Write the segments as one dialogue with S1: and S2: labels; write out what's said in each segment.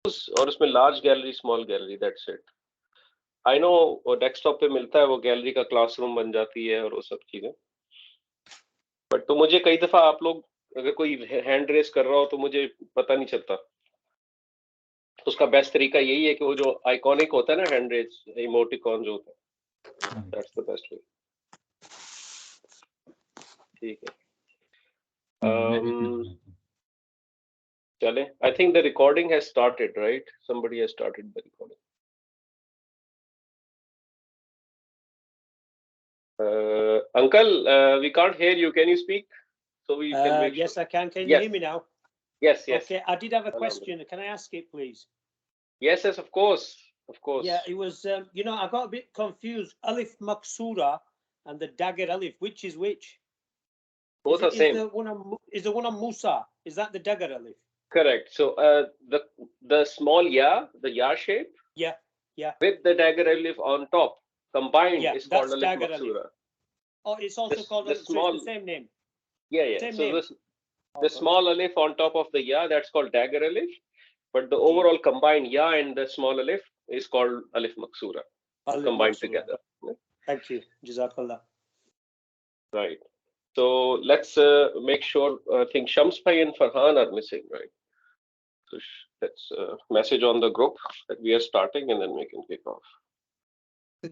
S1: और उसमें large gallery small gallery, that's it. I know वो डेस्कटॉप पे मिलता है, वो गैलरी का क्लासरूम बन जाती है और वो सब चीजें। बट तो मुझे कई दफा आप लोग अगर कोई हैंड रेस कर रहा हो तो मुझे पता नहीं चलता। उसका बेस्ट तरीका यही है कि वो जो आइकॉनिक होता है ना हैंड रेस इमोटिकॉन जो होता है, दैट्स द बेस्ट वे। ठीक है, चले। I think the recording has started, right? Somebody has started the recording. Uncle, we can't hear you. Can you speak? So we can make
S2: yes,
S1: sure.
S2: I can. Can you hear me now?
S1: Yes, yes.
S2: Okay, I did have a question. Can I ask it, please?
S1: Yes, yes, of course, of course.
S2: Yeah, it was. You know, I got a bit confused. Alif Maksura and the dagger Alif. Which is which?
S1: Both are same.
S2: Is the one on Musa? Is that the dagger Alif?
S1: Correct. So the small ya, the ya shape.
S2: Yeah, yeah.
S1: With the dagger Alif on top, combined is called Alif
S2: dagger
S1: Maksura.
S2: Alif. Oh, it's also called Alif. So it's the same name.
S1: Yeah, yeah.
S2: Same
S1: so
S2: name.
S1: the small Alif on top of the ya, that's called dagger Alif. But the overall combined ya and the small Alif is called Alif Maksura. Combined together.
S2: Thank you. Jazakallah.
S1: Right. So let's make sure. I think Shams Bhai and Farhan are missing, right? So let's message on the group that we are starting, and then we can kick off.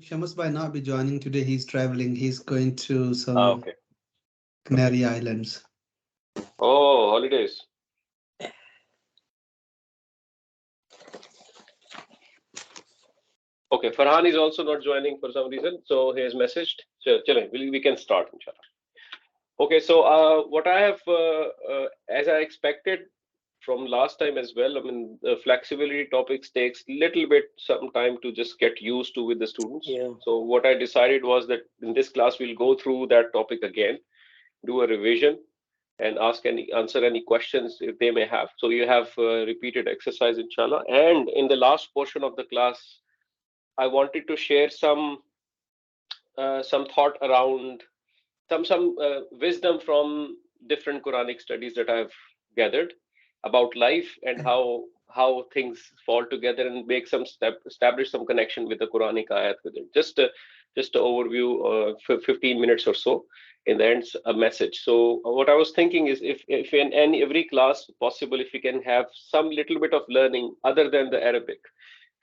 S3: Shams Bhai not be joining today. He's traveling. He's going to some Canary Islands.
S1: Oh, holidays. Okay, Farhan is also not joining for some reason, so he has messaged. So, we can start, inshallah. Okay, so what I have, as I expected from last time as well, I mean, the flexibility topics takes little bit some time to just get used to with the students.
S2: Yeah.
S1: So what I decided was that in this class we'll go through that topic again, do a revision, and answer any questions if they may have. So you have repeated exercise, inshallah. And in the last portion of the class, I wanted to share some thought around some wisdom from different Quranic studies that I've gathered about life and how things fall together and make establish some connection with the Quranic ayat with it. Just an overview for 15 minutes or so. In the end, a message. So what I was thinking is if in every class possible, if we can have some little bit of learning other than the Arabic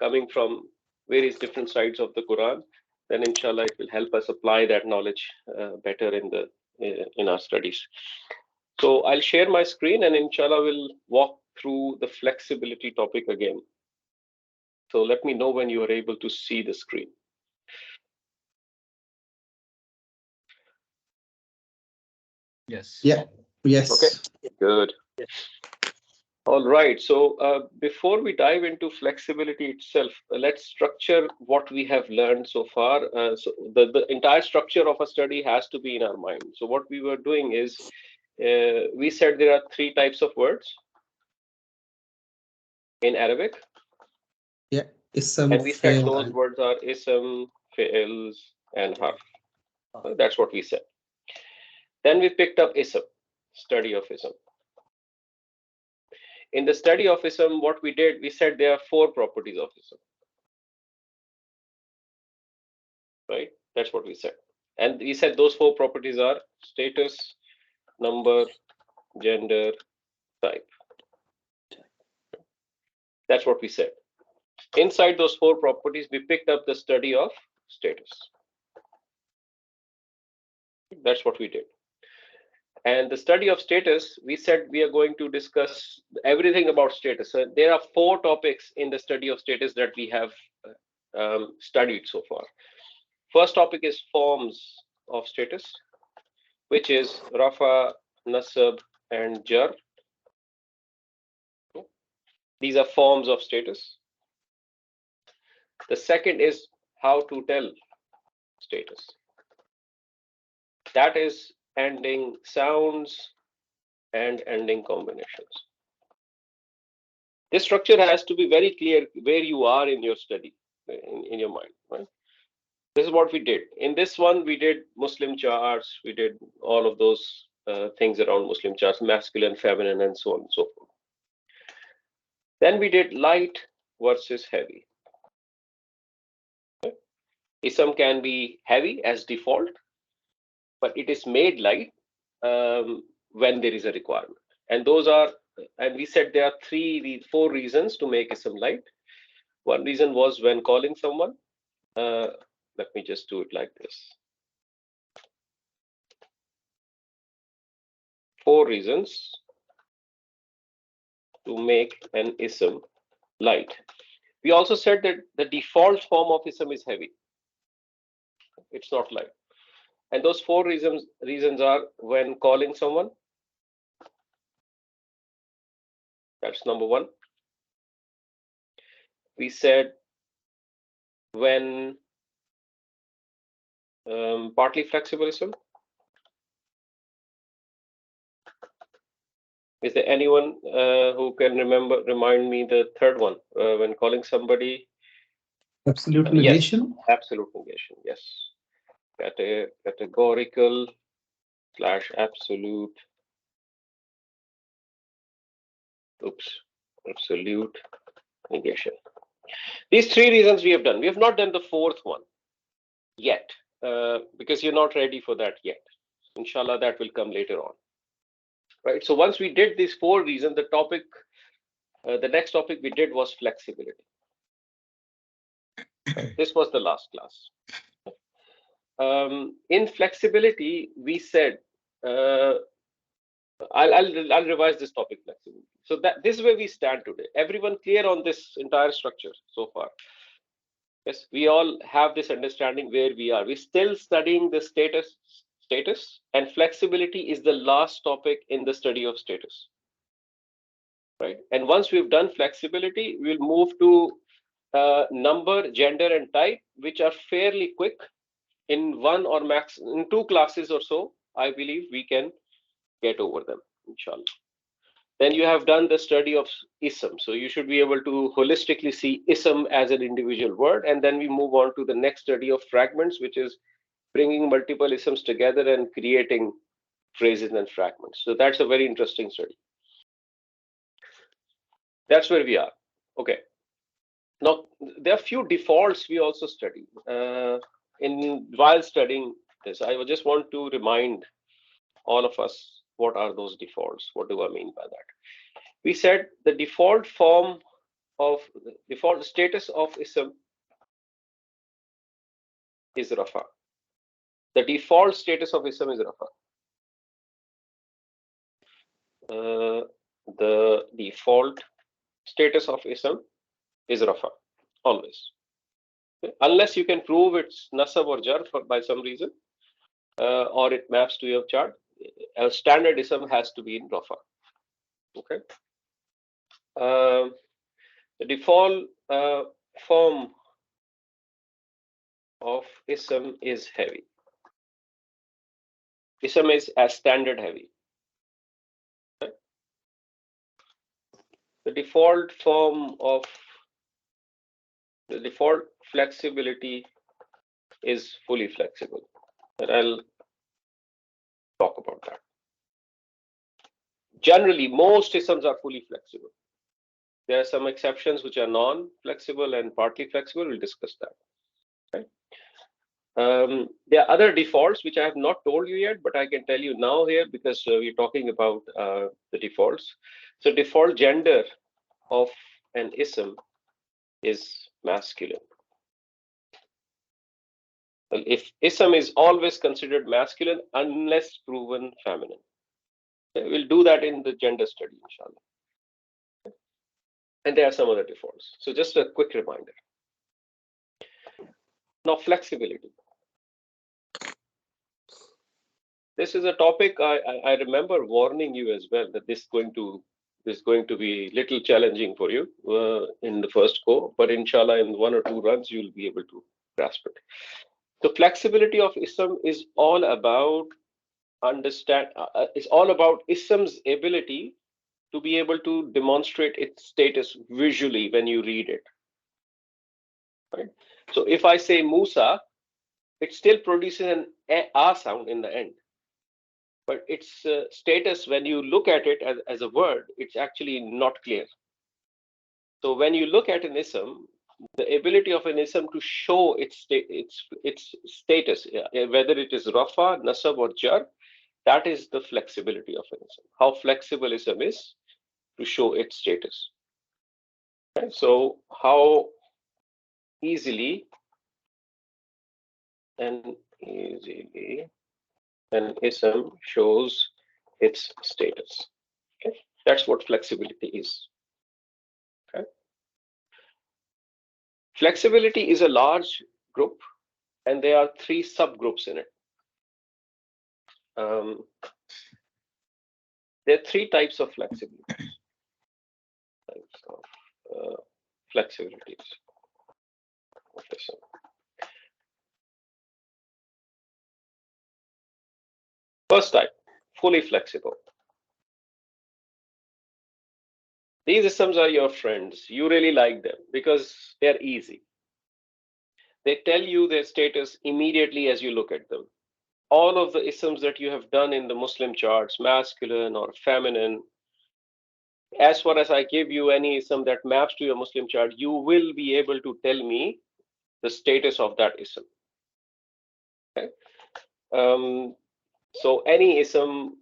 S1: coming from various different sides of the Quran, then inshallah it will help us apply that knowledge better in our studies. So I'll share my screen and inshallah we'll walk through the flexibility topic again. So let me know when you are able to see the screen.
S3: Yes. Yeah. Yes.
S1: Okay. Good. Yes. All right. So before we dive into flexibility itself, let's structure what we have learned so far. So the entire structure of a study has to be in our mind. So what we were doing is we said there are 3 types of words in Arabic.
S3: Yeah. Ism,
S1: and we said those words are ism, fi'ils, and harf. That's what we said. Then we picked up ism, study of ism. In the study of ism, what we did, we said there are 4 properties of ism. Right? That's what we said. And we said those 4 properties are status, number, gender, type. That's what we said. Inside those 4 properties, we picked up the study of status. That's what we did. And the study of status, we said we are going to discuss everything about status. So there are 4 topics in the study of status that we have studied so far. First topic is forms of status, which is Rafa, Nasab, and Jar. These are forms of status. The second is how to tell status. That is ending sounds and ending combinations. This structure has to be very clear where you are in your study, in your mind. Right? This is what we did. In this one, we did Muslim charts. We did all of those things around Muslim charts, masculine, feminine, and so on and so forth. Then we did light versus heavy. Ism can be heavy as default, but it is made light when there is a requirement. And those are, and we said there are four reasons to make ism light. One reason was when calling someone. Let me just do it like this. 4 reasons to make an ism light. We also said that the default form of ism is heavy. It's not light. And those 4 reasons are when calling someone. That's number 1. We said when partly flexible ism. Is there anyone who can remind me the third one? When calling somebody?
S3: Absolute negation?
S1: Yes, absolute negation, yes. Categorical / absolute. Absolute negation. These 3 reasons we have done. We have not done the 4th one yet, because you're not ready for that yet. Inshallah, that will come later on. Right. So once we did these 4 reasons, the next topic we did was flexibility. This was the last class. In flexibility, we said, I'll revise this topic, flexibility. So this is where we stand today. Everyone clear on this entire structure so far? Yes, we all have this understanding where we are. We're still studying the status, and flexibility is the last topic in the study of status. Right? And once we've done flexibility, we'll move to number, gender, and type, which are fairly quick. In 1 or max in 2 classes or so, I believe we can get over them, inshallah. Then you have done the study of ism, so you should be able to holistically see ism as an individual word, and then we move on to the next study of fragments, which is bringing multiple isms together and creating phrases and fragments. So that's a very interesting study. That's where we are. Okay. Now there are few defaults we also study. While studying this, I just want to remind all of us what are those defaults. What do I mean by that? We said the default status of ism is rafa. The default status of ism is rafa. The default status of ism is rafa, always. Okay? Unless you can prove it's nasab or jar by some reason, or it maps to your chart, a standard ism has to be in rafa. Okay. The default form of ism is heavy. Ism is as standard heavy. Okay. The default flexibility is fully flexible, and I'll talk about that. Generally, most isms are fully flexible. There are some exceptions which are non-flexible and partly flexible. We'll discuss that. Okay. There are other defaults which I have not told you yet, but I can tell you now here because we're talking about the defaults. So default gender of an ism is masculine. Well, if ism is always considered masculine unless proven feminine. Okay, we'll do that in the gender study, inshallah. And there are some other defaults. So just a quick reminder. Now, flexibility. This is a topic I remember warning you as well that this is going to be little challenging for you in the first go, but inshallah in 1 or 2 runs you'll be able to grasp it. The flexibility of ism is all about it's all about ism's ability to be able to demonstrate its status visually when you read it. Right? So if I say Musa, it still produces an a sound in the end. But its status, when you look at it as a word, it's actually not clear. So when you look at an ism, the ability of an ism to show its status, whether it is rafa, nasab, or jar, that is the flexibility of an ism. How flexible ism is to show its status. Okay? So how easily an ism shows its status. Okay? That's what flexibility is. Okay? Flexibility is a large group, and there are 3 subgroups in it. There are 3 types of flexibilities. Flexibilities of ism. First type, fully flexible. These isms are your friends. You really like them because they're easy. They tell you their status immediately as you look at them. All of the isms that you have done in the Muslim charts, masculine or feminine, as far as I give you any ism that maps to your Muslim chart, you will be able to tell me the status of that ism. Okay? So any ism,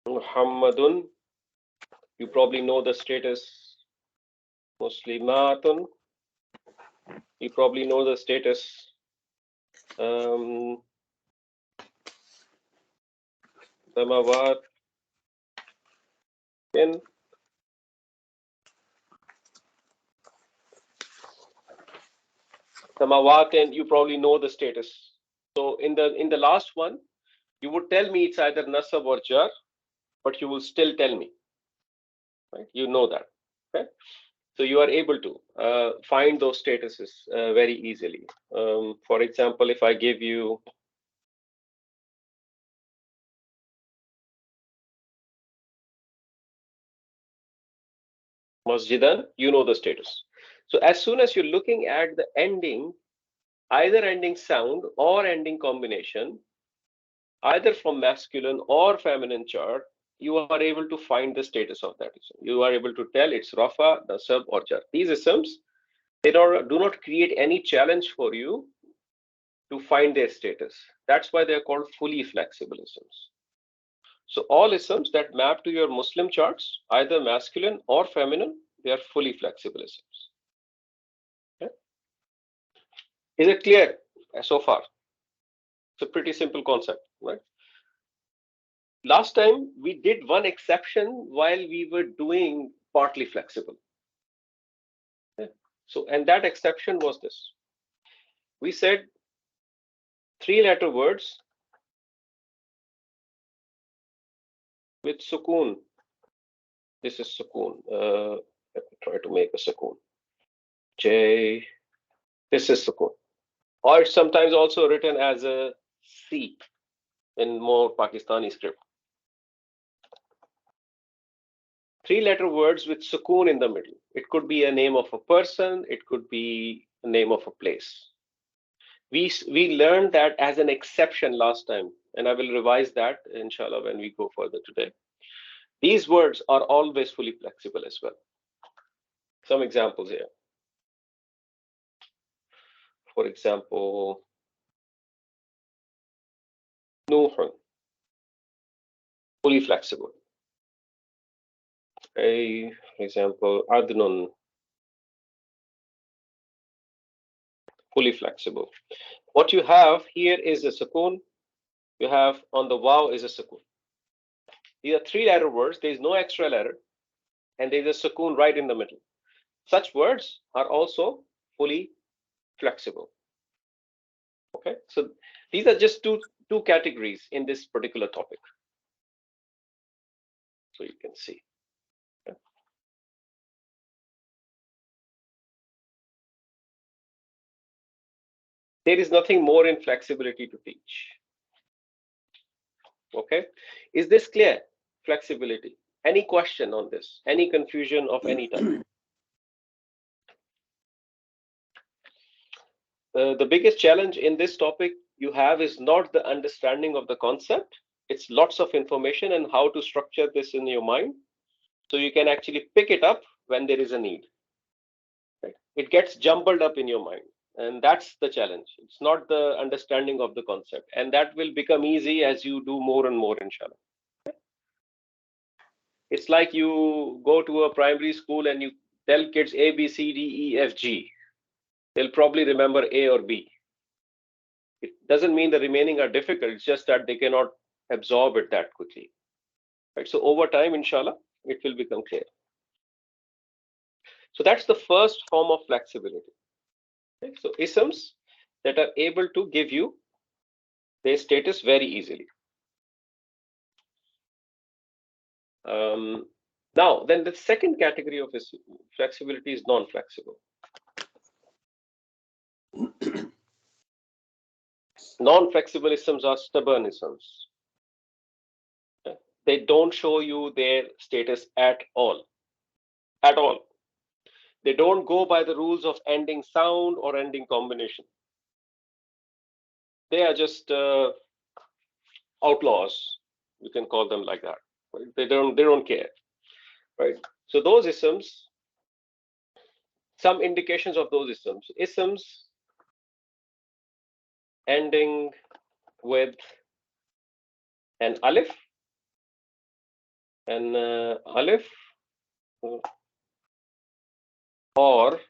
S1: Muhammadun, you probably know the status. Muslimatun, you probably know the status. Samawat, in Samawat, and you probably know the status. So in the last one, you would tell me it's either nasab or jar, but you will still tell me. Right? You know that. Okay? So you are able to find those statuses very easily. For example, if I give you Masjidan, you know the status. So as soon as you're looking at the ending, either ending sound or ending combination, either from masculine or feminine chart, you are able to find the status of that ism. You are able to tell it's rafa, nasab, or jar. These isms, they do not create any challenge for you to find their status. That's why they're called fully flexible isms. So all isms that map to your Muslim charts, either masculine or feminine, they are fully flexible isms. Okay? Is it clear so far? It's a pretty simple concept, right? Last time we did one exception while we were doing partly flexible. Okay? So, and that exception was this. We said 3-letter words with sukoon. This is sukoon. Let me try to make a sukoon. J. This is sukoon. Or it's sometimes also written as a C in more Pakistani script. 3-letter words with sukoon in the middle. It could be a name of a person. It could be a name of a place. We learned that as an exception last time, and I will revise that, inshallah, when we go further today. These words are always fully flexible as well. Some examples here. For example, Nuhun, fully flexible. For example, Adnun, fully flexible. What you have here is a sukoon. You have on the waw is a sukoon. These are 3-letter words. There is no extra letter, and there is a sukoon right in the middle. Such words are also fully flexible. Okay, so these are just two categories in this particular topic. So you can see. Okay. There is nothing more in flexibility to teach. Okay, is this clear? Flexibility. Any question on this? Any confusion of any type? The biggest challenge in this topic you have is not the understanding of the concept. It's lots of information and how to structure this in your mind. So you can actually pick it up when there is a need. Right? It gets jumbled up in your mind. And that's the challenge. It's not the understanding of the concept. And that will become easy as you do more and more, inshallah. It's like you go to a primary school and you tell kids A, B, C, D, E, F, G. They'll probably remember A or B. It doesn't mean the remaining are difficult. It's just that they cannot absorb it that quickly. Right? So over time, inshallah, it will become clear. So that's the first form of flexibility. Okay? So isms that are able to give you their status very easily. Now, then the second category of flexibility is non-flexible. Non-flexible isms are stubborn isms. Okay? They don't show you their status at all. At all. They don't go by the rules of ending sound or ending combination. They are just outlaws. You can call them like that. Right? They don't care. Right? So those isms, some indications of those isms. Isms ending with an alif, or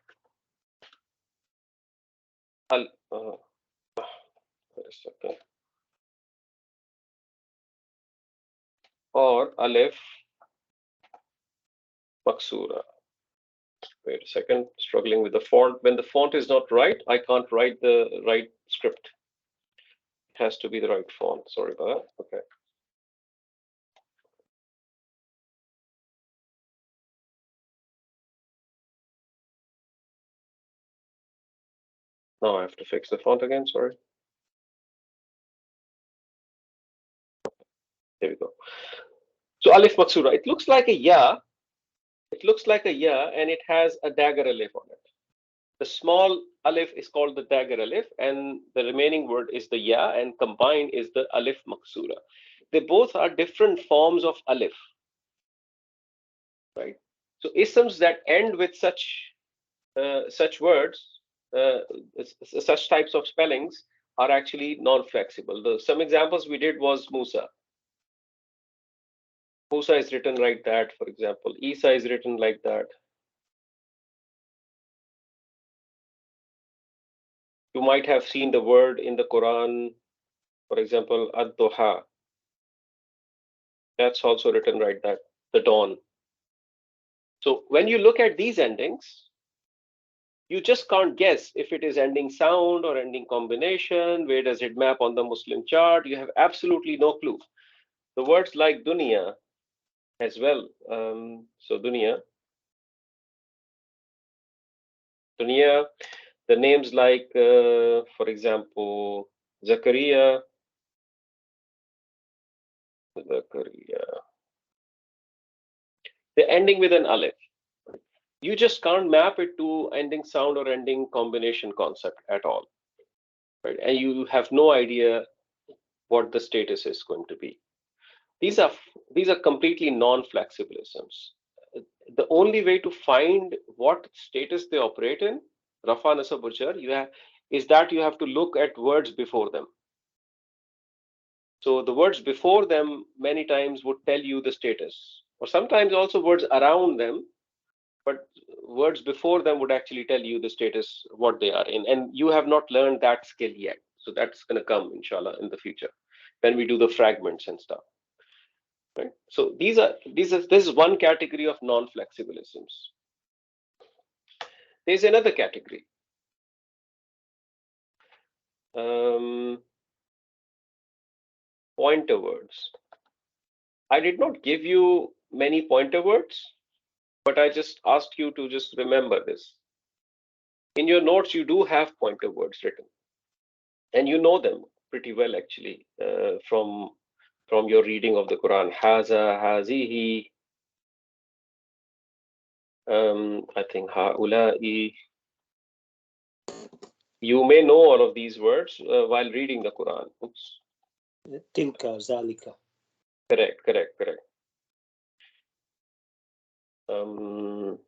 S1: or alif maksura. Wait a second, struggling with the font. When the font is not right, I can't write the right script. It has to be the right font. Sorry about that. Okay. Now I have to fix the font again. Sorry. There we go. So alif maksura. It looks like a ya. It looks like a ya, and it has a dagger alif on it. The small alif is called the dagger alif, and the remaining word is the ya, and combined is the alif maksura. They both are different forms of alif, right? So isms that end with such words, such types of spellings, are actually non-flexible. Some examples we did was Musa. Musa is written like that, for example. Isa is written like that. You might have seen the word in the Quran, for example, ad-duha. That's also written like that, the dawn. So when you look at these endings, you just can't guess if it is ending sound or ending combination. Where does it map on the Muslim chart? You have absolutely no clue. The words like dunya as well. So dunya, the names like, for example, Zakaria, they're ending with an alif. You just can't map it to ending sound or ending combination concept at all, right? And you have no idea what the status is going to be. These are completely non-flexible isms. The only way to find what status they operate in, Rafa, Nasab, or Jar, is that you have to look at words before them. So the words before them many times would tell you the status, or sometimes also words around them, but words before them would actually tell you the status, what they are in. And you have not learned that skill yet. So that's going to come, inshallah, in the future when we do the fragments and stuff. Right? So this is one category of non-flexible isms. There's another category. Pointer words. I did not give you many pointer words, but I just asked you to just remember this. In your notes, you do have pointer words written, and you know them pretty well actually from your reading of the Quran. Haza, hazihi. I think haula'i. You may know all of these words while reading the Quran. Oops.
S2: Tilka, zalika.
S1: Correct. all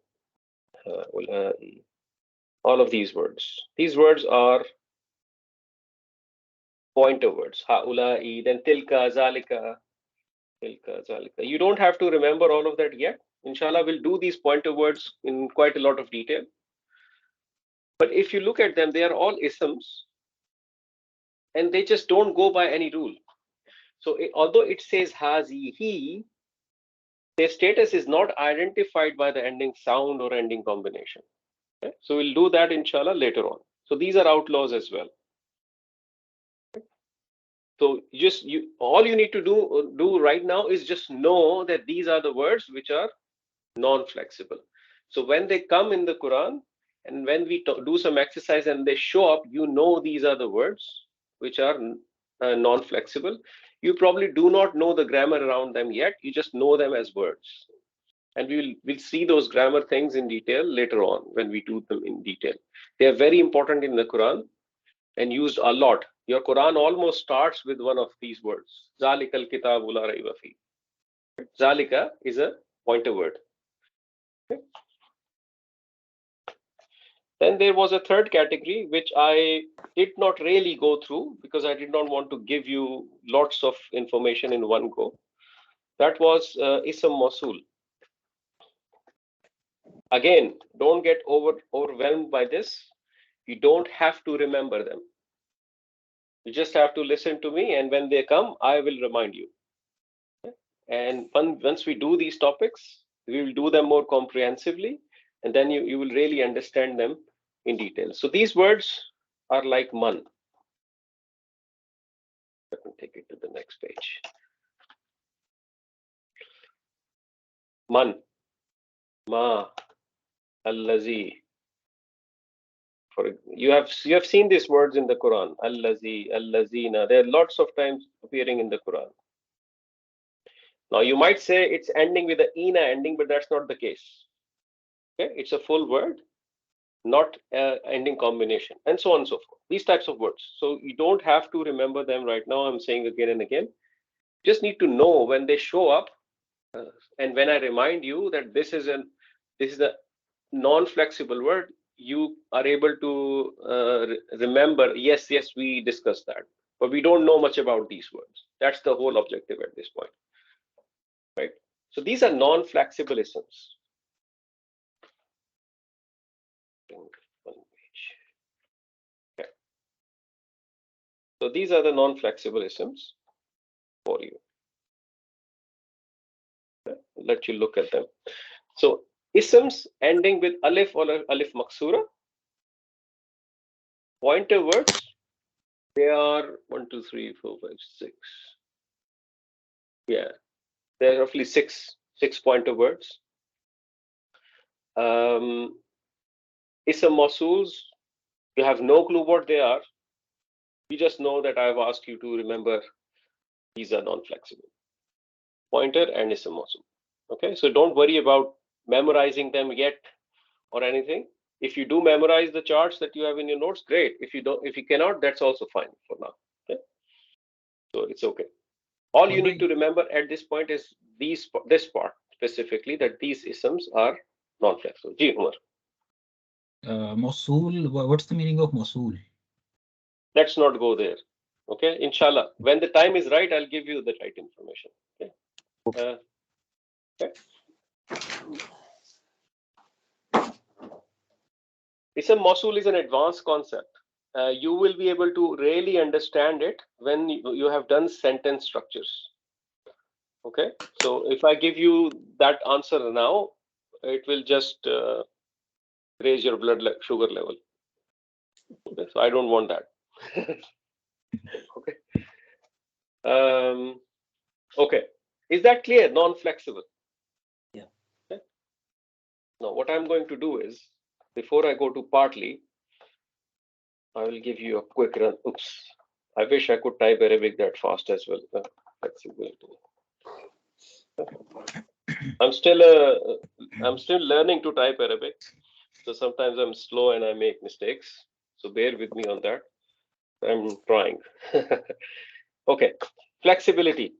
S1: of these words. These words are pointer words. Ha'ula'i, then tilka, zalika, tilka, zalika. You don't have to remember all of that yet. Inshallah, we'll do these pointer words in quite a lot of detail. But if you look at them, they are all isms, and they just don't go by any rule. So although it says hazi, he, their status is not identified by the ending sound or ending combination. Okay? So we'll do that inshallah later on. So these are outlaws as well. So all you need to do right now is just know that these are the words which are non-flexible. So when they come in the Quran and when we do some exercise and they show up, you know these are the words which are non-flexible. You probably do not know the grammar around them yet. You just know them as words. And we'll see those grammar things in detail later on when we do them in detail. They are very important in the Quran and used a lot. Your Quran almost starts with one of these words. Zalikal kitabu la rayba fi. Zalika is a pointer word. Okay. Then there was a third category which I did not really go through because I did not want to give you lots of information in one go. That was Ism Mausul. Again, don't get overwhelmed by this. You don't have to remember them. You just have to listen to me, and when they come, I will remind you. And once we do these topics, we will do them more comprehensively, and then you will really understand them in detail. So these words are like man. Let me take it to the next page. Man, ma, allazi. You have seen these words in the Quran. Allazi, allazina. There are lots of times appearing in the Quran. Now you might say it's ending with the ina ending, but that's not the case. Okay, it's a full word, not ending combination, and so on and so forth. These types of words. So you don't have to remember them right now. I'm saying again and again. Just need to know when they show up, and when I remind you that this is a non-flexible word, you are able to remember. Yes, we discussed that, but we don't know much about these words. That's the whole objective at this point, right? So these are non-flexible isms. Okay. So these are the non-flexible isms for you. Okay. I'll let you look at them. So isms ending with alif or alif maksura, pointer words, they are 1, 2, 3, 4, 5, 6. Yeah, there are roughly six pointer words. Ism mausuls, you have no clue what they are. You just know that I've asked you to remember these are non-flexible. Pointer and ism mausul. Okay, so don't worry about memorizing them yet or anything. If you do memorize the charts that you have in your notes, great. If you cannot, that's also fine for now. Okay, so it's okay. All you need to remember at this point is this part specifically, that these isms are non-flexible. Ji, Umar.
S4: Mausul, what's the meaning of Mausul?
S1: Let's not go there. Okay, inshallah. When the time is right, I'll give you the right information. Okay. Okay. Ism mausul is an advanced concept. You will be able to really understand it when you have done sentence structures. Okay, so if I give you that answer now, it will just raise your blood sugar level. Okay, so I don't want that. Okay. Okay, is that clear? Non-flexible.
S2: Yeah.
S1: Okay. Now what I'm going to do is, before I go to partly, I will give you a quick run. Oops, I wish I could type Arabic that fast as well. Flexibility. I'm still learning to type Arabic, so sometimes I'm slow and I make mistakes. So bear with me on that. I'm trying. Okay, flexibility.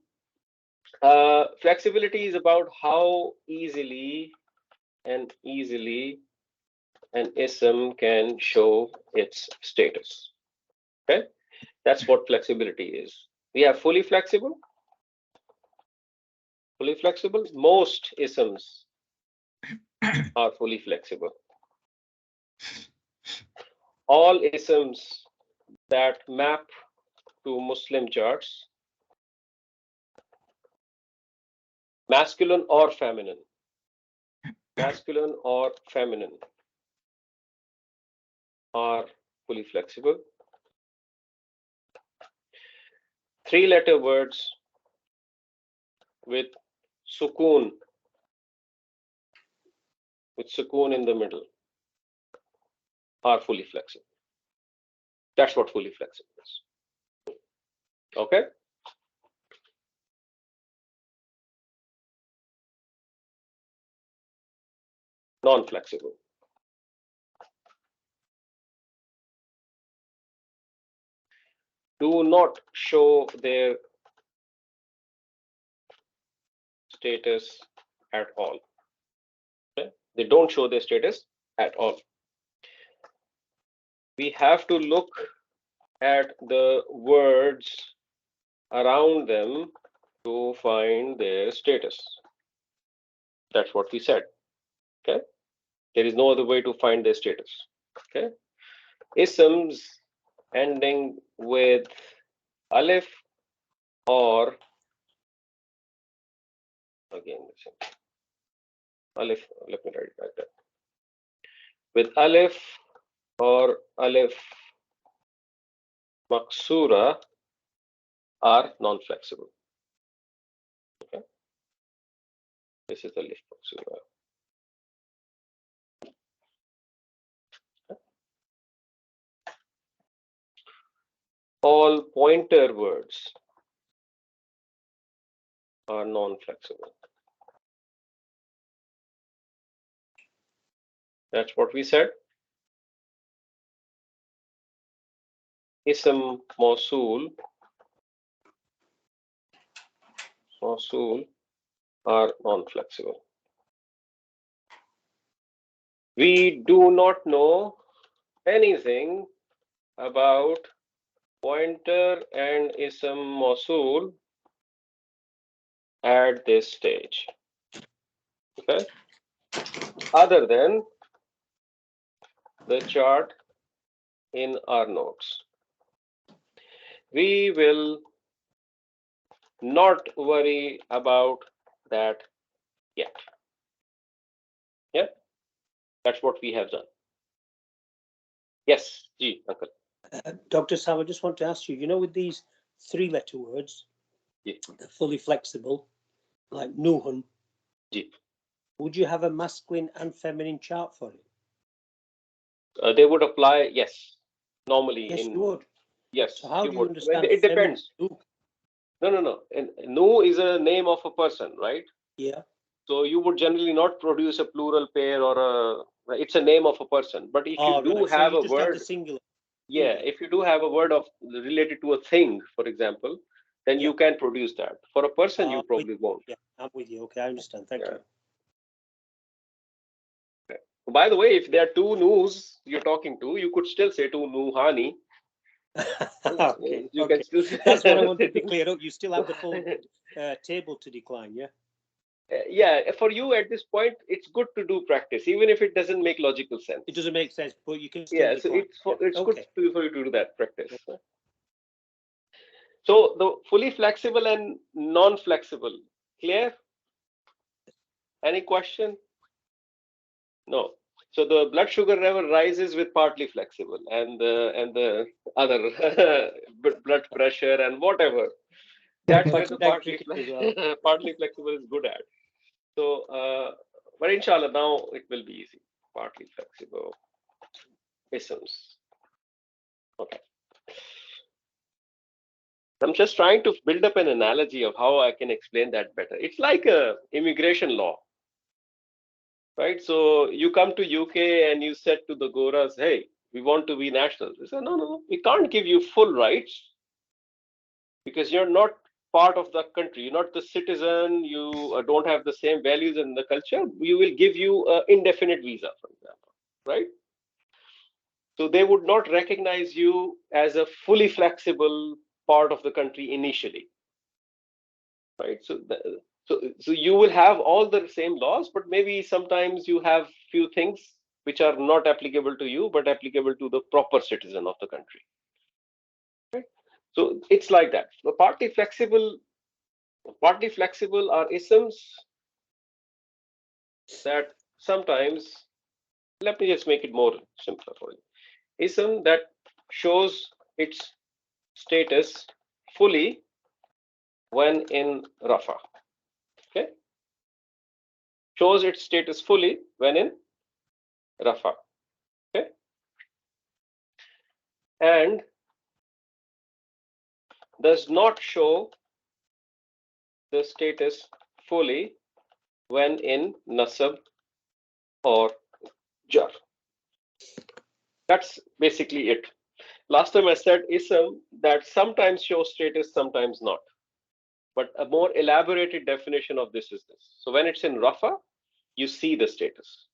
S1: Flexibility is about how easily and easily an ism can show its status. Okay, that's what flexibility is. We have fully flexible. Fully flexible. Most isms are fully flexible. All isms that map to Muslim charts, masculine or feminine, are fully flexible. 3-letter words with sukoon in the middle are fully flexible. That's what fully flexible is. Okay. Non-flexible. Do not show their status at all. Okay? They don't show their status at all. We have to look at the words around them to find their status. That's what we said. Okay. There is no other way to find their status. Okay. Isms ending with alif or again alif, let me write it like that. With alif or alif maksura are non-flexible. Okay. This is alif maksura. Okay. All pointer words are non-flexible. That's what we said. Ism Mausul are non-flexible. We do not know anything about pointer and Ism Mausul at this stage. Okay. Other than the chart in our notes. We will not worry about that yet. Yeah, that's what we have done. Yes, Ji, Uncle.
S2: Dr. Sam, I just want to ask you, you know, with these 3-letter words,
S1: Yeah.
S2: They're fully flexible, like Nuhun,
S1: Yeah.
S2: would you have a masculine and feminine chart for it?
S1: They would apply, yes, normally.
S2: Yes, you would.
S1: Yes,
S2: so how
S1: you
S2: do you
S1: would.
S2: understand
S1: It depends. No. And Nu is a name of a person, right?
S2: Yeah.
S1: So you would generally not produce a plural pair or it's a name of a person. But if you do have a word,
S2: have the singular.
S1: yeah, if you do have a word of related to a thing, for example, then you can produce that. For a person, you probably won't.
S2: Yeah, I'm with you. Okay, I understand. Thank you.
S1: Okay. By the way, if there are two Nus you're talking to, you could still say two Nuhani.
S2: Okay,
S1: You can still say
S2: that's what I want to be clear up. You still have the full table to decline, yeah?
S1: Yeah, for you at this point, it's good to do practice, even if it doesn't make logical sense.
S2: It doesn't make sense, but you can still
S1: Yeah,
S2: decline.
S1: so it's good for you to do that practice.
S2: Okay.
S1: So the fully flexible and non-flexible, clear? Any question? No. So the blood sugar level rises with partly flexible, and the other blood pressure and whatever. That's where the partly flexible is good at. So, but inshallah, now it will be easy. Partly flexible isms. Okay. I'm just trying to build up an analogy of how I can explain that better. It's like a immigration law, right? So you come to UK and you said to the Goras, hey, we want to be nationals. They said, no, we can't give you full rights because you're not part of the country, you're not the citizen, you don't have the same values in the culture, we will give you an indefinite visa, for example, right? So they would not recognize you as a fully flexible part of the country initially, right? So you will have all the same laws, but maybe sometimes you have few things which are not applicable to you, but applicable to the proper citizen of the country. Right? So it's like that. So partly flexible are isms that sometimes, let me just make it more simpler for you. Ism that shows its status fully when in rafa. Okay, shows its status fully when in rafa. Okay, and does not show the status fully when in nasab or jar. That's basically it. Last time I said ism that sometimes shows status, sometimes not. But a more elaborated definition of this is this. So when it's in rafa, you see the status.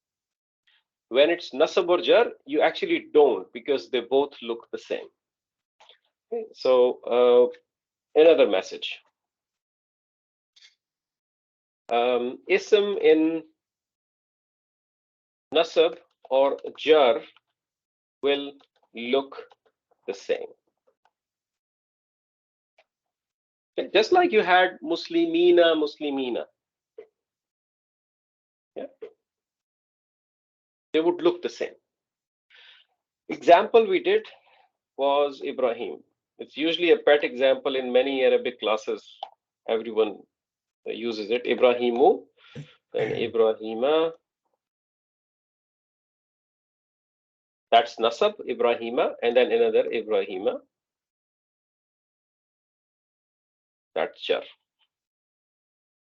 S1: When it's nasab or jar, you actually don't, because they both look the same. Okay, so another message. Ism in nasab or jar will look the same. Okay, just like you had muslimina, muslimina. Yeah, they would look the same. Example we did was Ibrahim. It's usually a pet example in many Arabic classes. Everyone uses it. Ibrahimu and Ibrahima. That's nasab, Ibrahima, and then another Ibrahima. That's jar.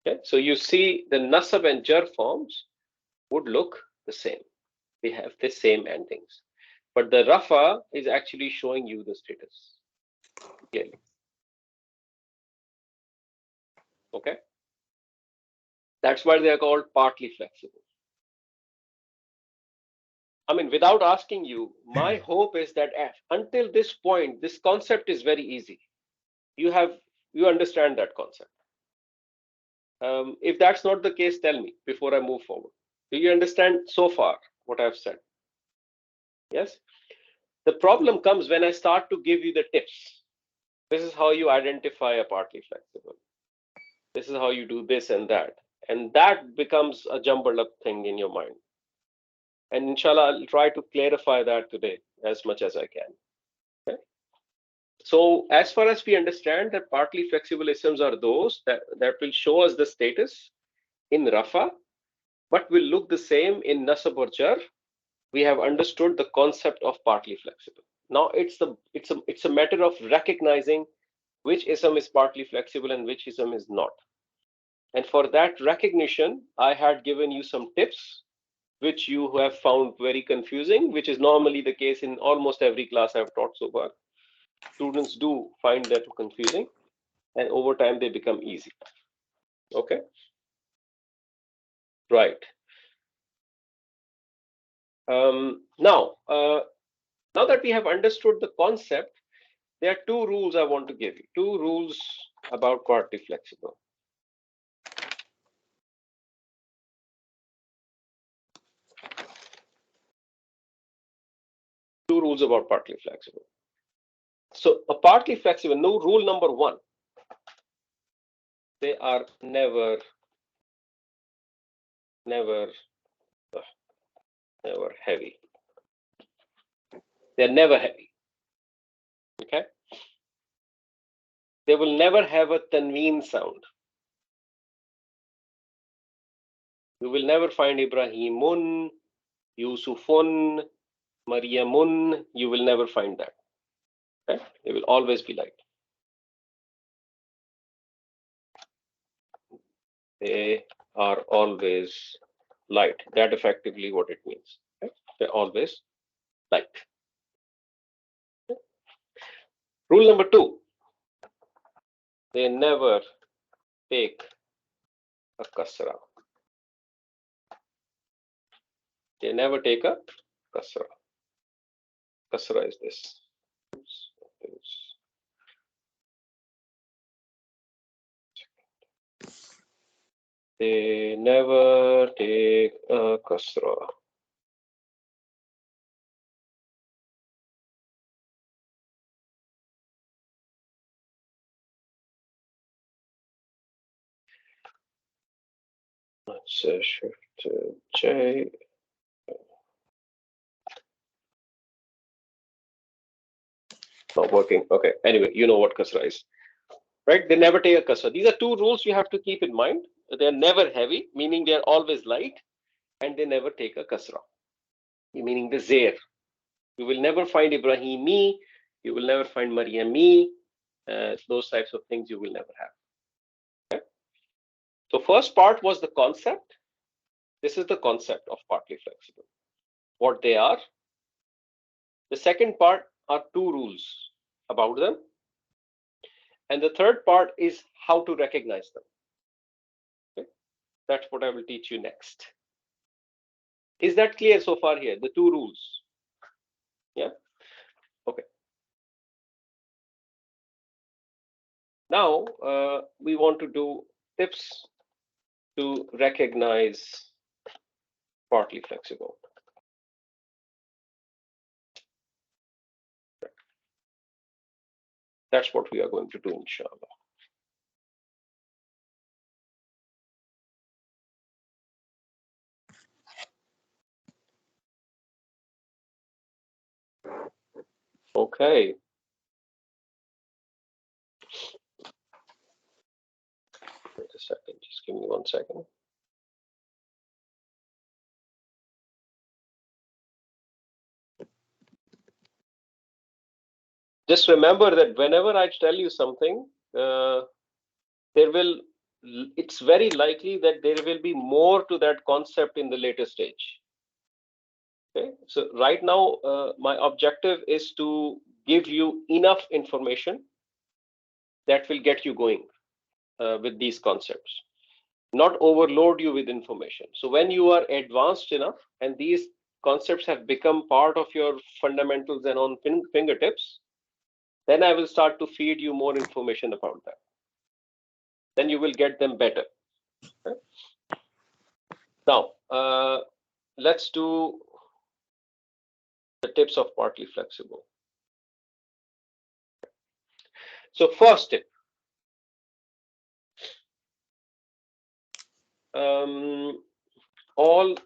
S1: Okay, so you see the nasab and jar forms would look the same. They have the same endings. But the rafa is actually showing you the status clearly. Okay, that's why they are called partly flexible. I mean, without asking you, my hope is that until this point, this concept is very easy. You understand that concept. If that's not the case, tell me before I move forward. Do you understand so far what I've said? Yes. The problem comes when I start to give you the tips. This is how you identify a partly flexible. This is how you do this and that. And that becomes a jumbled up thing in your mind. And inshallah, I'll try to clarify that today as much as I can. Okay? So as far as we understand that partly flexible isms are those that will show us the status in rafa, but will look the same in nasab or jar. We have understood the concept of partly flexible. Now it's a matter of recognizing which ism is partly flexible and which ism is not. And for that recognition, I had given you some tips which you have found very confusing, which is normally the case in almost every class I've taught so far. Students do find that confusing, and over time they become easy. Okay, right. Now that we have understood the concept, there are two rules I want to give you. Two rules about partly flexible. Two rules about partly flexible. So a partly flexible, no, rule number one, they are never heavy. They're never heavy. Okay. They will never have a tanween sound. You will never find Ibrahimun, Yusufun, Mariamun. You will never find that. Okay? They will always be light. They are always light. That effectively what it means. Okay? They're always light. Okay? Rule number two. they never take a kasra. They never take a kasra. Kasra is this. They never take a kasra. Let's shift J. Not working. Okay. Anyway, you know what kasra is, right? They never take a kasra. These are two rules you have to keep in mind. They are never heavy, meaning they are always light, and they never take a kasra, meaning the zair. You will never find Ibrahimi. You will never find Maryami. Those types of things you will never have. Okay? So first part was the concept. This is the concept of partly flexible. What they are. The second part are two rules about them. And the third part is how to recognize them. Okay? That's what I will teach you next. Is that clear so far here? The two rules. Yeah. Okay. Now we want to do tips to recognize partly flexible. That's what we are going to do, inshallah. Okay. Wait a second. Just give me 1 second. Just remember that whenever I tell you something, it's very likely that there will be more to that concept in the later stage. Okay, so right now, my objective is to give you enough information that will get you going with these concepts, not overload you with information. So when you are advanced enough and these concepts have become part of your fundamentals and on fingertips, then I will start to feed you more information about that. Then you will get them better. Okay? Now, let's do the tips of partly flexible. So first tip, all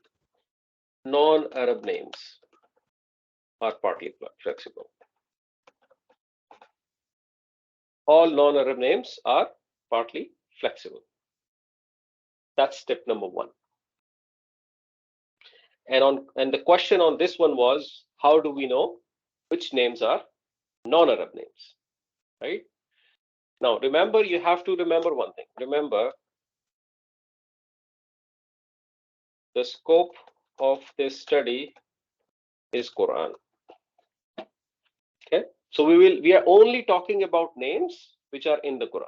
S1: non-Arab names are partly flexible. All non-Arab names are partly flexible. That's tip number one. And the question on this one was, how do we know which names are non-Arab names, right? Now, remember, you have to remember one thing. Remember, the scope of this study is Quran. Okay, so we are only talking about names which are in the Quran.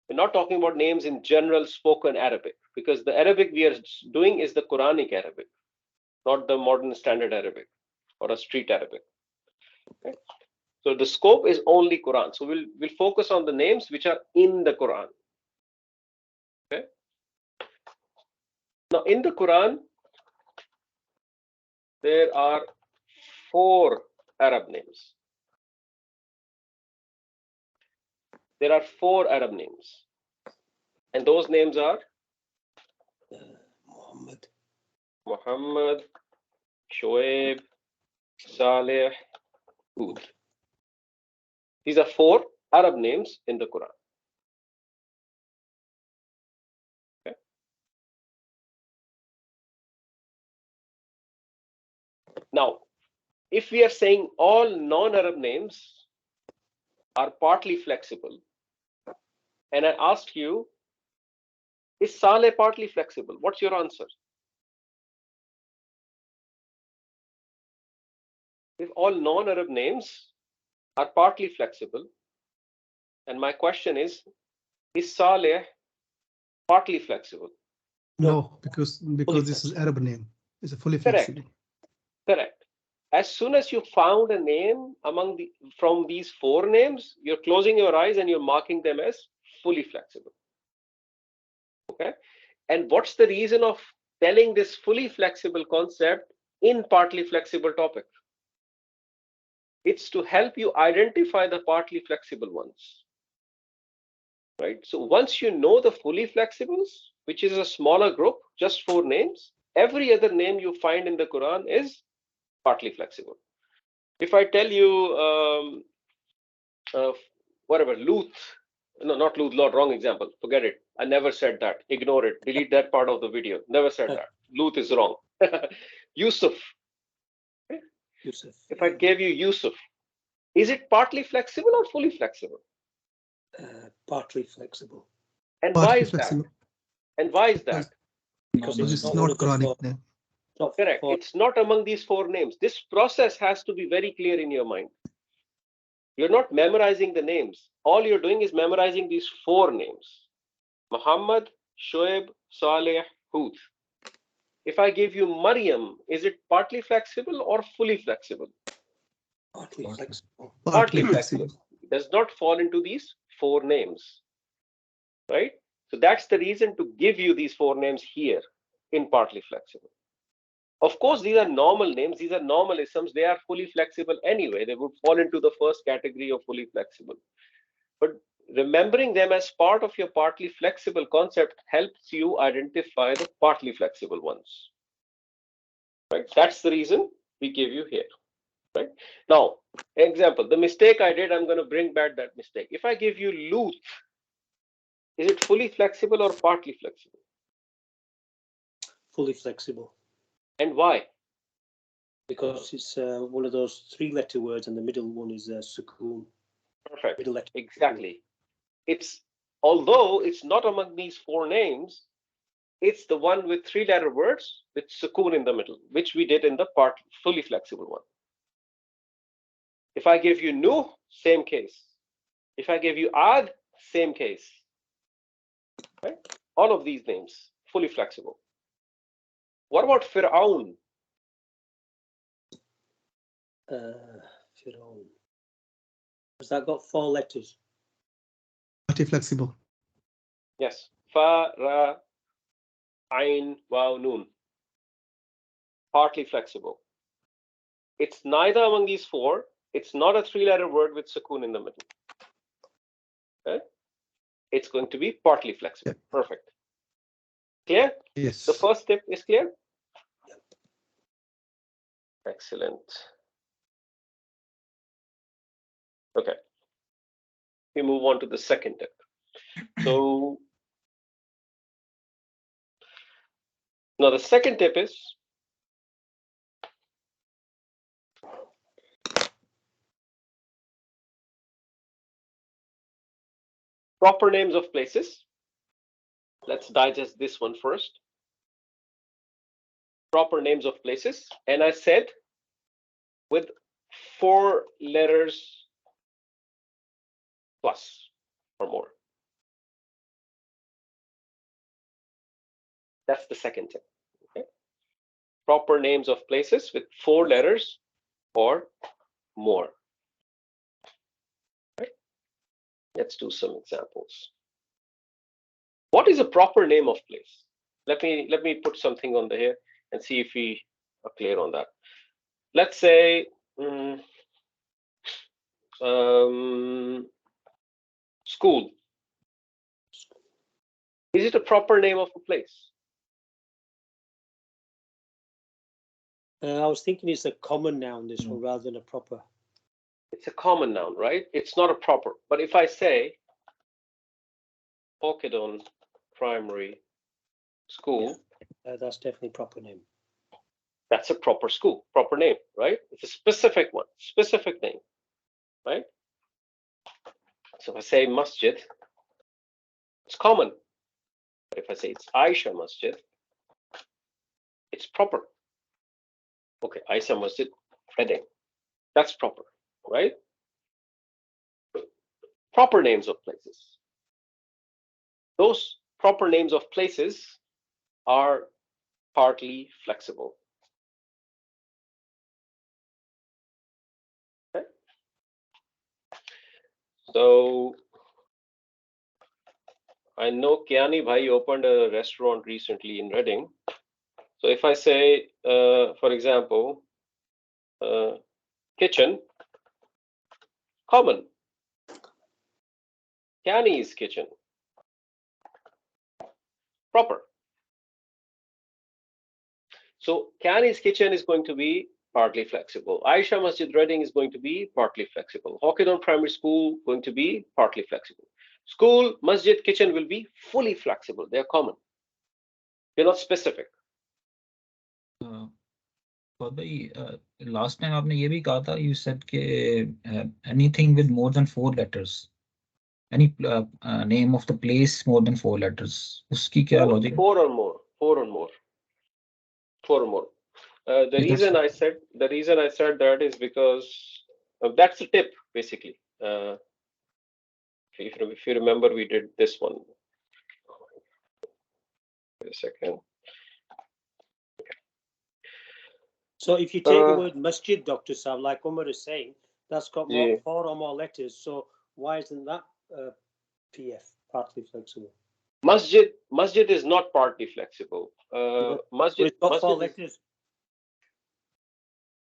S1: We're not talking about names in general spoken Arabic, because the Arabic we are doing is the Quranic Arabic, not the modern standard Arabic or a street Arabic. Okay? So the scope is only Quran. So we'll focus on the names which are in the Quran. Okay. Now in the Quran, there are 4 Arab names. There are 4 Arab names, and those names are Muhammad, Shoaib, Saleh, Hud. These are 4 Arab names in the Quran. Okay. Now, if we are saying all non-Arab names are partly flexible, and I asked you, is Saleh partly flexible? What's your answer? If all non-Arab names are partly flexible, And my question is Saleh partly flexible?
S3: No, because this is Arab name. It's a fully
S1: Correct.
S3: flexible.
S1: Correct. As soon as you found a name from these four names, you're closing your eyes and you're marking them as fully flexible. Okay. And what's the reason of telling this fully flexible concept in partly flexible topic? It's to help you identify the partly flexible ones. Right. So once you know the fully flexibles, which is a smaller group, just four names, every other name you find in the Quran is partly flexible. If I tell you whatever, Luth, no, not Luth, Lord, wrong example, forget it. I never said that. Ignore it. Delete that part of the video. Never said that. Luth is wrong. Yusuf.
S2: Yusuf.
S1: If I gave you Yusuf, is it partly flexible or fully flexible?
S2: Partly flexible.
S1: And
S3: Partly
S1: why is
S3: flexible.
S1: that? And why is that?
S2: Because
S3: This
S2: it's
S3: is
S2: not
S3: not Quranic name.
S1: Correct. It's not among these four names. This process has to be very clear in your mind. You're not memorizing the names. All you're doing is memorizing these four names. Muhammad, Shoaib, Saleh, Hud. If I give you Maryam, is it partly flexible or fully flexible?
S2: Partly flexible.
S1: Partly flexible. It does not fall into these four names. Right? So that's the reason to give you these four names here in partly flexible. Of course, these are normal names. These are normal isms. They are fully flexible anyway. They would fall into the first category of fully flexible. But remembering them as part of your partly flexible concept helps you identify the partly flexible ones. Right? That's the reason we give you here. Right? Now, example, the mistake I did, I'm going to bring back that mistake. If I give you Luth, is it fully flexible or partly flexible?
S2: Fully flexible.
S1: And why?
S2: Because it's one of those three-letter words, and the middle one is sukoon.
S1: Perfect.
S2: Middle letter.
S1: Exactly. It's, although it's not among these four names, it's the one with three-letter words with sukoon in the middle, which we did in the fully flexible one. If I give you Nuh, same case. If I give you Ad, same case. Right? All of these names, fully flexible. What about Fir'aun?
S2: Fir'aun. Has that got four letters?
S3: Partly flexible.
S1: Yes. Fa, Ra, Ain, Waw, Nun. Partly flexible. It's neither among these four. It's not a three-letter word with sukoon in the middle. Okay? It's going to be partly flexible. Yep. Perfect. Clear?
S3: Yes.
S1: The first step is clear? Yep. Excellent. Okay. We move on to the second tip. So now the second tip is proper names of places. Let's digest this one first. Proper names of places. And I said with 4 letters plus or more. That's the second tip. Okay? Proper names of places with 4 letters or more. Right? Let's do some examples. What is a proper name of place? Let me put something on the here and see if we are clear on that. Let's say school. Is it a proper name of a place?
S2: I was thinking it's a common noun, this one, rather than a proper.
S1: It's a common noun, right? It's not a proper. But if I say Pokemon Primary School,
S2: that's definitely a proper name.
S1: That's a proper school, proper name, right? It's a specific one, specific name, right? So if I say Masjid, it's common. But if I say it's Aisha Masjid, it's proper. Okay, Aisha Masjid, Reading. That's proper, right? proper names of places. Those proper names of places are partly flexible. Okay. So I know Kiani Bhai opened a restaurant recently in Reading. So if I say, for example, kitchen, common. Kiani's kitchen, proper. So Kiani's kitchen is going to be partly flexible. Aisha Masjid Reading is going to be partly flexible. Hawkinson Primary School going to be partly flexible. School, masjid, kitchen will be fully flexible. They are common. They're not specific.
S4: Last time आपने ये भी कहा था, you said कि anything with more than 4 letters, any name of the place more than 4 letters, उसकी क्या logic?
S1: 4 or more. The reason I said that is because that's the tip basically. If you remember, we did this one. Wait a second.
S2: So if you take the word masjid, Dr. Saab, like Umar is saying, that's got 4 or more letters. So why isn't that PF, partly flexible?
S1: Masjid is not partly flexible. Masjid,
S2: it's got 4 letters.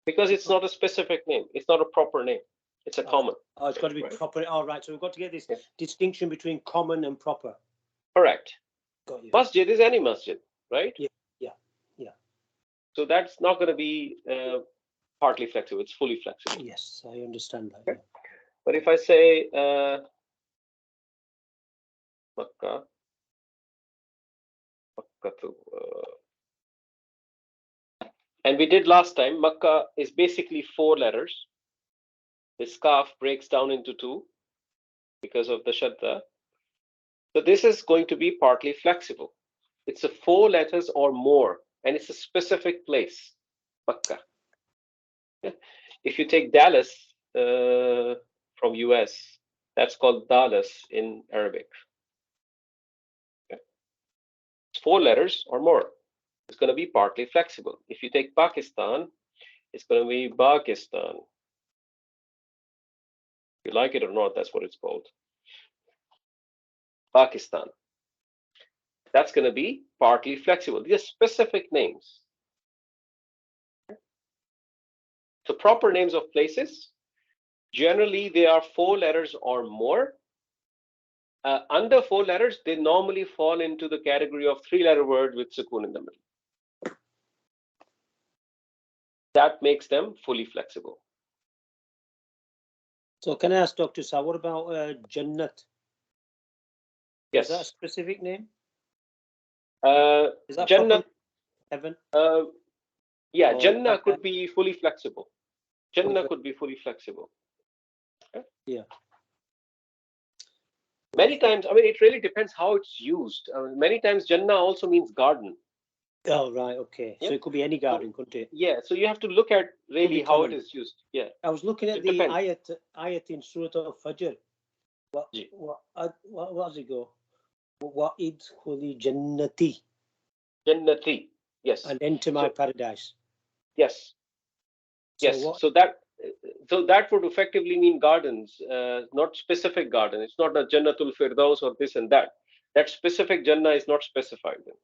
S1: Because it's not a specific name. It's not a proper name. It's a common.
S2: Oh, it's got to be proper. All right. So we've got to get this distinction between common and proper.
S1: Correct.
S2: Got you.
S1: Masjid is any masjid, right?
S2: Yeah.
S1: So that's not going to be partly flexible. It's fully flexible.
S2: Yes, I understand that.
S1: Okay. But if I say Makkah, and we did last time, Makkah is basically 4 letters. This kaf breaks down into 2 because of the shadda. So this is going to be partly flexible. It's a 4 letters or more, and it's a specific place, Makkah. If you take Dallas from US, that's called Dallas in Arabic. Okay. It's 4 letters or more. It's going to be partly flexible. If you take Pakistan, it's going to be Pakistan. If you like it or not, that's what it's called. Pakistan. That's going to be partly flexible. These are specific names. So proper names of places, generally they are 4 letters or more. Under 4 letters, they normally fall into the category of 3-letter word with sukoon in the middle. That makes them fully flexible.
S2: So can I ask Dr. Saab, what about Jannat?
S1: Yes.
S2: Is that a specific name?
S1: Is that Jannah?
S2: Heaven?
S1: Yeah, Jannah could be fully flexible. Jannah could be fully flexible. Okay?
S2: Yeah.
S1: Many times, I mean, it really depends how it's used. Many times, Jannah also means garden.
S2: Oh, right. Okay. Yeah. So it could be any garden, couldn't it?
S1: Yeah. So you have to look at really how it is used. Yeah.
S2: I was looking at the ayat in Surah Al-Fajr. What does it go? What idkhuli jannati.
S1: Jannati. Yes.
S2: And enter my paradise.
S1: Yes. Yes. So that would effectively mean gardens, not specific garden. It's not a Jannatul Firdaus or this and that. That specific Jannah is not specified then.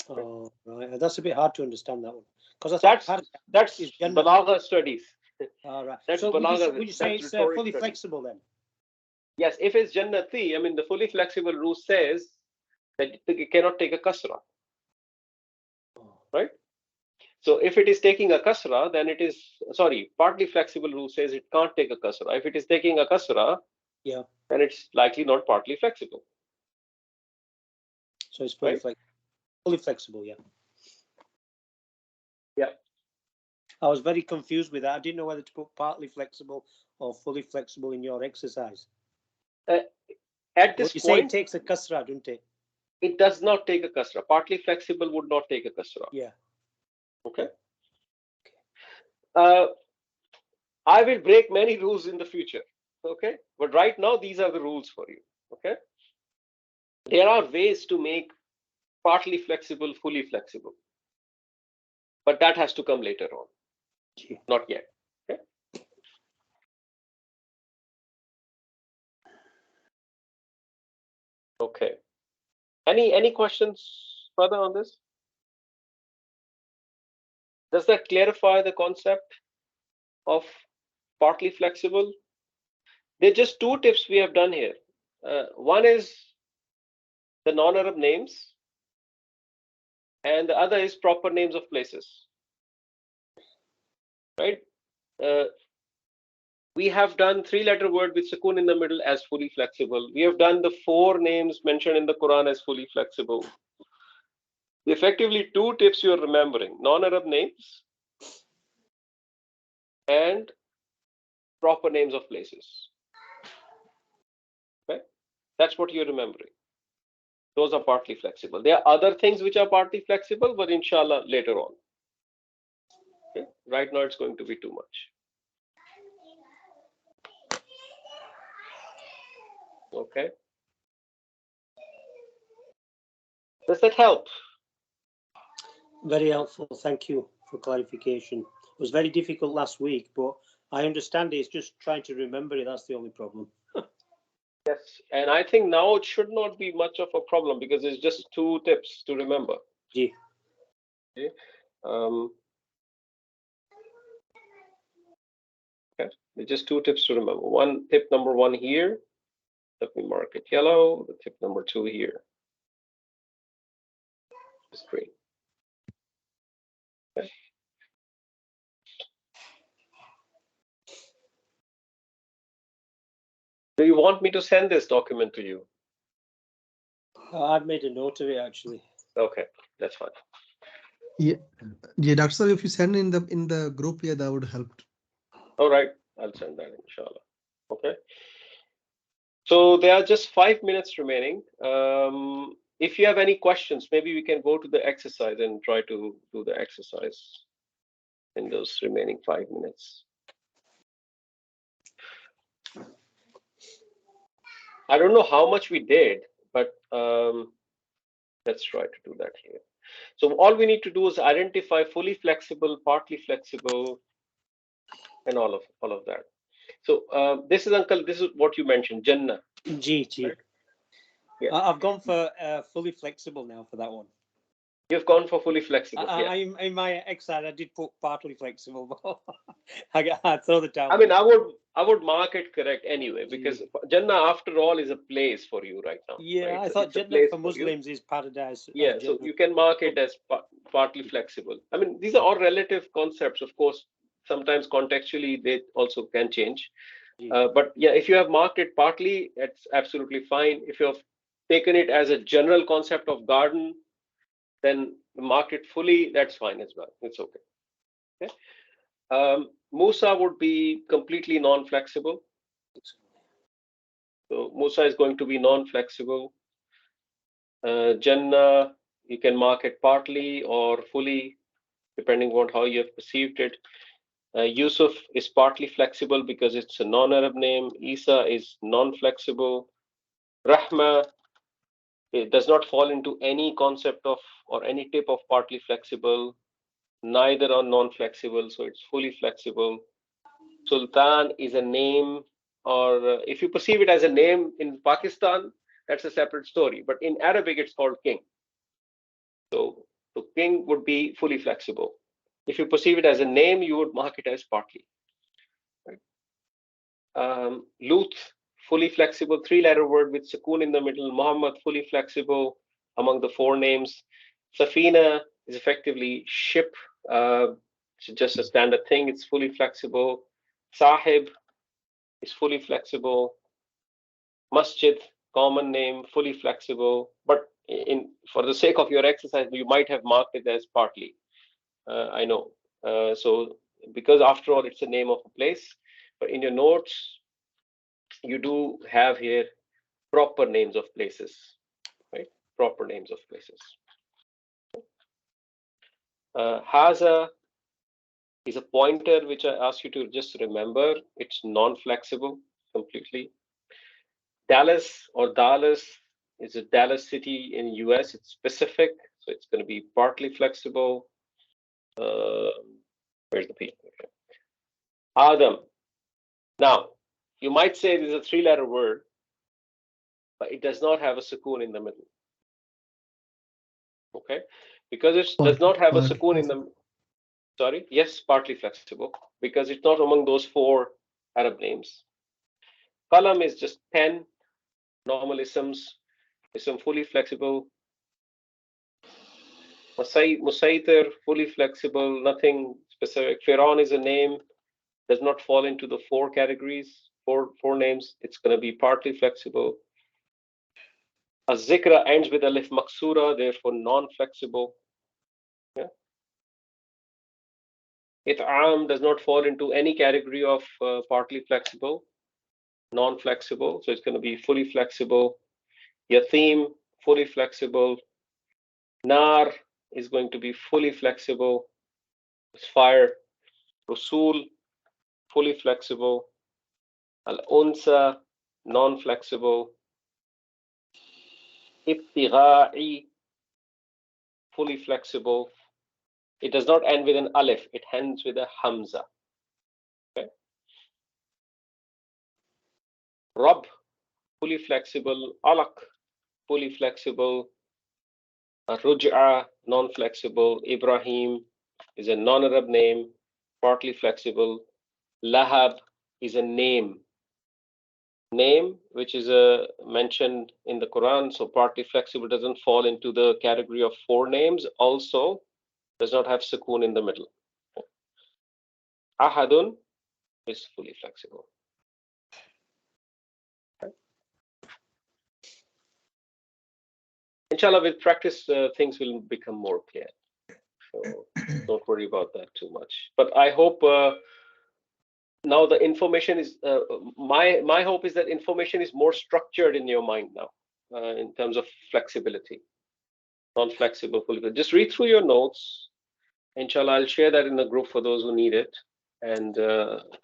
S2: Oh, right. That's a bit hard to understand that one. Because
S1: that's Balagha studies.
S2: All right.
S1: That's
S2: so
S1: Balagha.
S2: Would you say it's fully flexible then?
S1: Yes. If it's Jannati, I mean, the fully flexible rule says that it cannot take a kasra. Right? So if it is taking a kasra, then it is, partly flexible rule says it can't take a kasra. If it is taking a kasra,
S2: then
S1: it's likely not partly flexible.
S2: So it's fully flexible. Fully flexible, yeah.
S1: Yeah.
S2: I was very confused with that. I didn't know whether to put partly flexible or fully flexible in your exercise.
S1: At this point,
S2: you say it takes a kasra, don't it?
S1: It does not take a kasra. Partly flexible would not take a kasra.
S2: Yeah.
S1: Okay. I will break many rules in the future. Okay, but right now these are the rules for you. Okay, there are ways to make partly flexible fully flexible, but that has to come later on, not yet. Okay. Okay. Any questions further on this? Does that clarify the concept of partly flexible? There are just two tips we have done here. One is the non-Arab names, and the other is proper names of places. Right? We have done three-letter word with sukoon in the middle as fully flexible. We have done the four names mentioned in the Quran as fully flexible. Effectively, two tips you are remembering: non-Arab names and proper names of places. Okay? That's what you're remembering. Those are partly flexible. There are other things which are partly flexible, but inshallah later on. Okay? Right now it's going to be too much. Okay. Does that help?
S2: Very helpful. Thank you for clarification. It was very difficult last week, but I understand it. It's just trying to remember it. That's the only problem.
S1: Yes, and I think now it should not be much of a problem because it's just two tips to remember.
S2: Ji.
S1: Okay. Okay. Just two tips to remember. One tip number one here. Let me mark it yellow. The tip number two here is green. Okay. Do you want me to send this document to you?
S2: I've made a note of it actually.
S1: Okay, that's fine.
S3: Yeah, Dr. Sir, if you send in the group, yeah, that would help.
S1: All right, I'll send that inshallah. Okay. So there are just 5 minutes remaining. If you have any questions, maybe we can go to the exercise and try to do the exercise in those remaining 5 minutes. I don't know how much we did, but let's try to do that here. So all we need to do is identify fully flexible, partly flexible, and all of that. So this is Uncle. This is what you mentioned, Jannah.
S2: Ji. Right? Yeah. I've gone for fully flexible now for that one.
S1: You've gone for fully flexible. Yeah.
S2: In my exercise, I did put partly flexible. I throw the towel.
S1: I mean, I would mark it correct anyway because Jannah, after all, is a place for you right now.
S2: Yeah,
S1: right?
S2: I thought Jannah for Muslims is paradise.
S1: Yeah, so you can mark it as partly flexible. I mean, these are all relative concepts, of course. Sometimes contextually they also can change. But yeah, if you have marked it partly, it's absolutely fine. If you have taken it as a general concept of garden, then mark it fully, that's fine as well. It's okay. Okay. Musa would be completely non-flexible. So Musa is going to be non-flexible. Jannah, you can mark it partly or fully, depending on how you have perceived it. Yusuf is partly flexible because it's a non-Arab name. Isa is non-flexible. Rahma, it does not fall into any concept of or any type of partly flexible, neither are non-flexible, so it's fully flexible. Sultan is a name, or if you perceive it as a name in Pakistan, that's a separate story. But in Arabic, it's called king. So king would be fully flexible. If you perceive it as a name, you would mark it as partly. Right? Luth, fully flexible, three-letter word with sukoon in the middle. Muhammad, fully flexible among the four names. Safina is effectively ship. It's just a standard thing. It's fully flexible. Sahib is fully flexible. Masjid, common name, fully flexible. But for the sake of your exercise, you might have marked it as partly. I know. So because after all, it's a name of a place. But in your notes, you do have here proper names of places, right? Proper names of places. Haza is a pointer which I ask you to just remember. It's non-flexible. completely. Dallas or Dallas is a Dallas city in US. It's specific, so it's going to be partly flexible. Where's the P? Okay. Adam. Now, you might say this is a three-letter word, but it does not have a sukoon in the middle. Okay, because it does not have a sukoon in the. Sorry, yes, partly flexible, because it's not among those four Arab names. Qalam is just pen, normal isms, ism fully flexible. Musaytir, fully flexible, nothing specific. Firaun is a name, does not fall into the four categories, four names. It's going to be partly flexible. Az-zikra ends with alif maksura, therefore non-flexible. Yeah. It'am does not fall into any category of partly flexible, non-flexible, so it's going to be fully flexible. Yatim, fully flexible. Nar is going to be fully flexible. It's fire. Rasul, fully flexible. Al-unsa, non-flexible. Ibtigha'i, fully flexible. It does not end with an alif, it ends with a hamza. Okay. Rab, fully flexible. Alaq, fully flexible. Ruj'a, non-flexible. Ibrahim is a non-Arab name, partly flexible. Lahab is a name which is mentioned in the Quran, so partly flexible, doesn't fall into the category of four names. Also does not have sukoon in the middle. Ahadun is fully flexible. Okay. Inshallah, with practice, things will become more clear. So don't worry about that too much. But I hope now the information is, my hope is that information is more structured in your mind now, in terms of flexibility, non-flexible, fully. Just read through your notes. Inshallah, I'll share that in the group for those who need it. And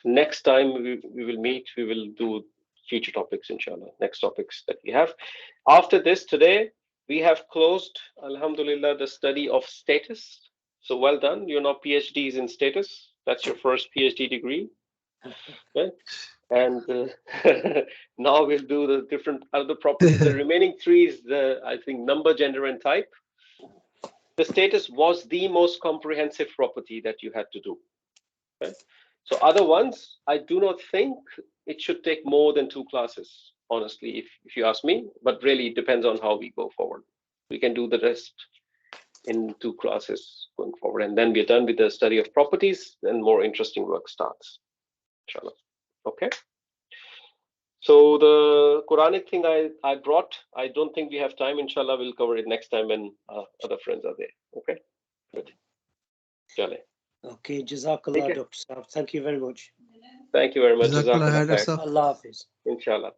S1: next time we will meet, we will do future topics, inshallah, next topics that we have. After this, today, we have closed, alhamdulillah, the study of status. So well done. You're now PhDs in status. That's your first PhD degree. Okay. And now we'll do the different other properties. The remaining three is the, I think, number, gender, and type. The status was the most comprehensive property that you had to do. Okay. So other ones, I do not think it should take more than 2 classes, honestly, if you ask me, but really it depends on how we go forward. We can do the rest in 2 classes going forward, and then we're done with the study of properties, and more interesting work starts, inshallah. Okay. So the Quranic thing I brought, I don't think we have time. Inshallah, we'll cover it next time when other friends are there. Okay. Good. Chale.
S2: Okay, Jazakallah, Dr. Saab. Thank you very much.
S1: Thank you very much.
S3: Jazakallah,
S1: Jazakallah.
S2: Allah Hafiz.
S1: Inshallah.